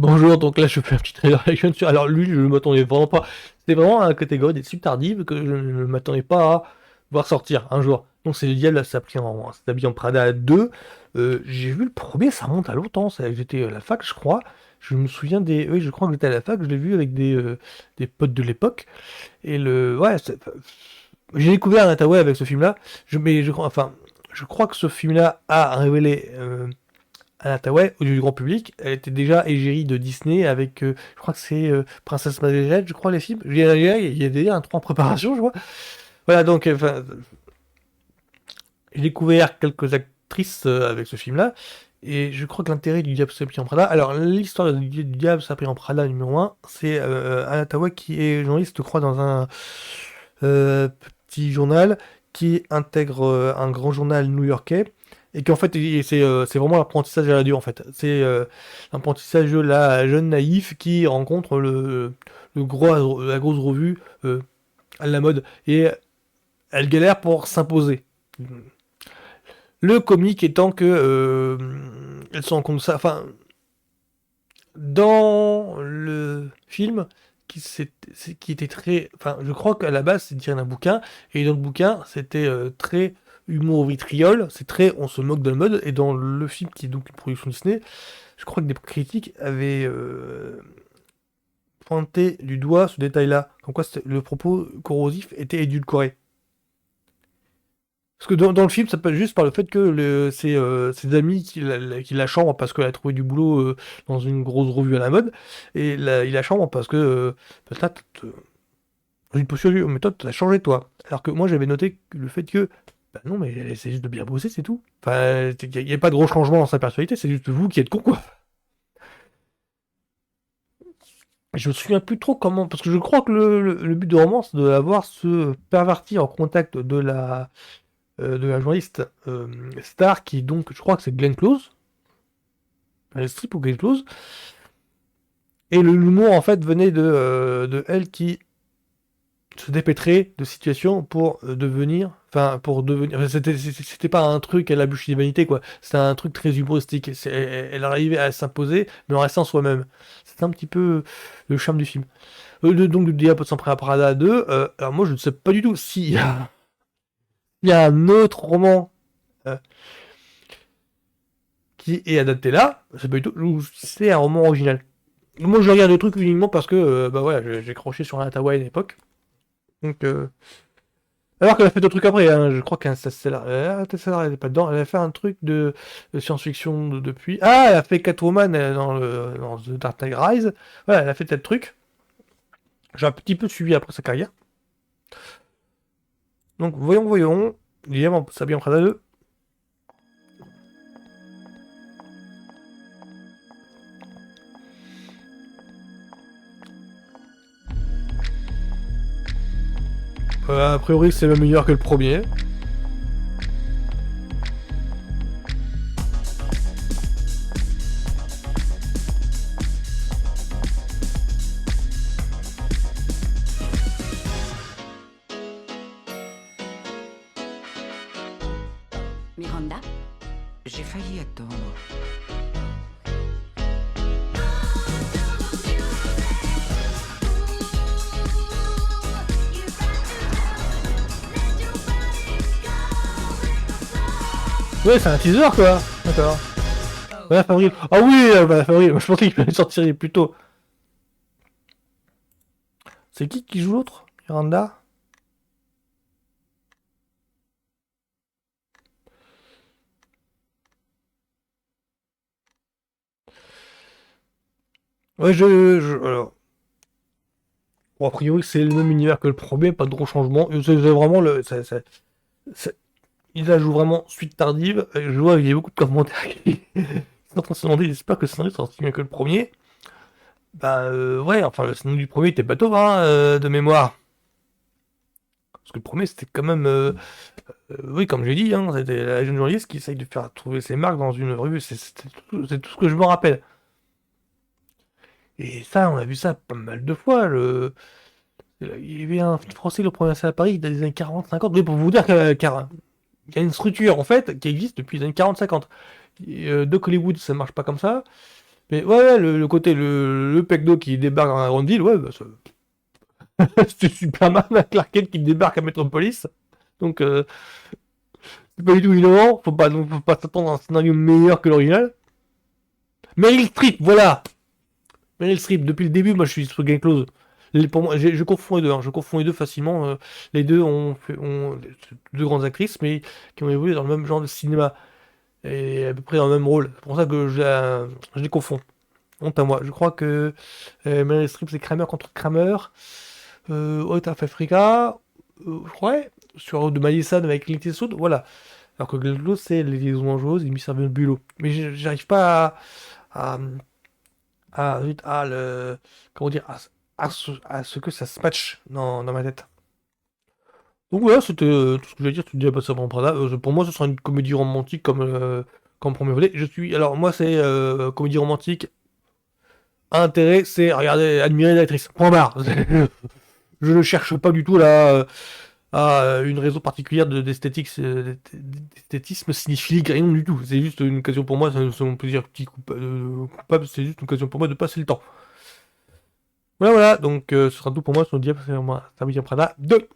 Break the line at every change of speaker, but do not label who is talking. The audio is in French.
Bonjour, donc là je fais un petit trailer reaction sur... Alors lui, je ne m'attendais vraiment pas. C'était vraiment la catégorie des suites tardives que je ne m'attendais pas à voir sortir un jour. Donc c'est le Diable s'habille en Prada 2. J'ai vu le premier, ça remonte à longtemps. J'étais à la fac, je crois. Je me souviens des... Oui, je crois que j'étais à la fac, je l'ai vu avec des potes de l'époque. Et le... Ouais, j'ai découvert Hathaway avec ce film-là. Mais je crois... Enfin, je crois que ce film-là a révélé... Anne Hathaway, au du grand public, elle était déjà égérie de Disney avec, je crois que c'est Princesse Margaret, je crois, les films. Il y a déjà un 3 en préparation, je vois. Voilà, donc, enfin, j'ai découvert quelques actrices avec ce film-là, et je crois que l'intérêt du Diable s'habille en Prada. Alors, l'histoire du Diable s'habille en Prada numéro un, c'est Anne Hathaway qui est journaliste, je crois, dans un euh, petit journal qui intègre un grand journal new-yorkais et qu'en fait c'est vraiment l'apprentissage à la radio en fait. C'est l'apprentissage de la jeune naïf qui rencontre la grosse revue à la mode et elle galère pour s'imposer. Le comique étant que elle se rend compte de ça. Enfin, dans le film qui était très, enfin, je crois qu'à la base c'est tiré d'un bouquin et dans le bouquin c'était très humour vitriol, c'est très on se moque de la mode et dans le film qui est donc une production Disney, je crois que des critiques avaient pointé du doigt ce détail-là, comme quoi le propos corrosif était édulcoré. Parce que dans le film, ça passe juste par le fait que c'est ses amis qui la chambrent parce qu'elle a trouvé du boulot dans une grosse revue à la mode. Et il la chambre parce que peut-être, une posture, mais toi, t'as changé toi. Alors que moi, j'avais noté le fait que, bah non, mais elle essaie juste de bien bosser, c'est tout. Enfin, il n'y a pas de gros changement dans sa personnalité, c'est juste vous qui êtes con, quoi. Je me souviens plus trop comment, parce que je crois que le but de romance, c'est de la voir se pervertir en contact de la journaliste star qui donc je crois que c'est Glenn Close, elle strip ou Glenn Close, et l'humour en fait venait de elle qui se dépêtrait de situations pour devenir, enfin, c'était pas un truc à la bûche d'humanité quoi, c'était un truc très humoristique, elle arrivait à s'imposer mais en restant soi-même. C'est un petit peu le charme du film. Donc le Diable sans Prada 2, alors moi je ne sais pas du tout s'il y a, il y a un autre roman euh, qui est adapté là, c'est pas du tout, ou c'est un roman original. Moi, je regarde le truc uniquement parce que, bah voilà, j'ai croché sur un Hathaway à l'époque. Donc, alors qu'elle a fait d'autres trucs après, hein, je crois qu'Interstellar, elle est pas dedans, elle a fait un truc de science-fiction depuis. Ah, elle a fait Catwoman dans The Dark Knight Rise. Voilà, elle a fait tel truc. J'ai un petit peu suivi après sa carrière. Donc, voyons. Évidemment, ça bien Prada 2. A priori, c'est même meilleur que le premier.
Miranda?
J'ai failli attendre.
Ouais, c'est un teaser quoi. D'accord. Ouais, Favril. Ah oui, bah, Favril, je pensais qu'il allait sortir plus tôt. C'est qui joue l'autre? Miranda? Ouais, alors, bon, a priori, c'est le même univers que le premier, pas de gros changements. Et c'est vraiment c'est- il la joue vraiment suite tardive. Et je vois qu'il y a beaucoup de commentaires qui sont en train de se demander, j'espère que le scénario sera aussi bien que le premier. Bah, ouais, enfin, le scénario du premier était bateau, hein, de mémoire. Parce que le premier, c'était quand même, oui, comme j'ai dit, hein, c'était la jeune journaliste qui essaye de faire trouver ses marques dans une revue. C'est tout ce que je me rappelle. Et ça, on a vu ça pas mal de fois. Il y avait un film français, le premier à Paris, dans les années 40-50. Oui, pour vous dire qu'il y a une structure, en fait, qui existe depuis les années 40-50. Doc Hollywood, ça marche pas comme ça. Mais ouais, le côté, le pecno qui débarque dans la grande ville, ouais, bah, c'est Superman avec Clark Kent qui débarque à Metropolis. Donc, c'est pas du tout innovant. Faut pas s'attendre à un scénario meilleur que l'original. Meryl Streep, voilà! Meryl Streep, depuis le début, moi je suis sur Game Close. Pour moi, je confonds les deux, hein, je confonds les deux facilement. Les deux ont deux grandes actrices, mais qui ont évolué dans le même genre de cinéma. Et à peu près dans le même rôle. C'est pour ça que je les confonds. Honte à moi. Je crois que Meryl Streep, c'est Kramer contre Kramer. Out of Africa. Ouais. Sur de Madison avec Clint Eastwood. Voilà. Alors que Glenn Close, c'est Les Liaisons Dangereuses et Mister Bulot. Mais j'arrive pas à, le. Comment dire. À ce que ça se match dans ma tête. Donc voilà, c'était tout ce que je voulais dire. Tu dis, ah bah, ça prend Prada. Pour moi, ce sera une comédie romantique comme premier volet. Alors, moi, c'est comédie romantique. Intérêt, c'est regarder, admirer l'actrice. Point barre. Je ne cherche pas du tout là à une raison particulière d'esthétisme cinéphilique, rien du tout. C'est juste une occasion pour moi, c'est mon plaisir petit coupable, c'est juste une occasion pour moi de passer le temps. Voilà, voilà, donc ce sera tout pour moi sur Diable, c'est moi, Samedi Prada 2.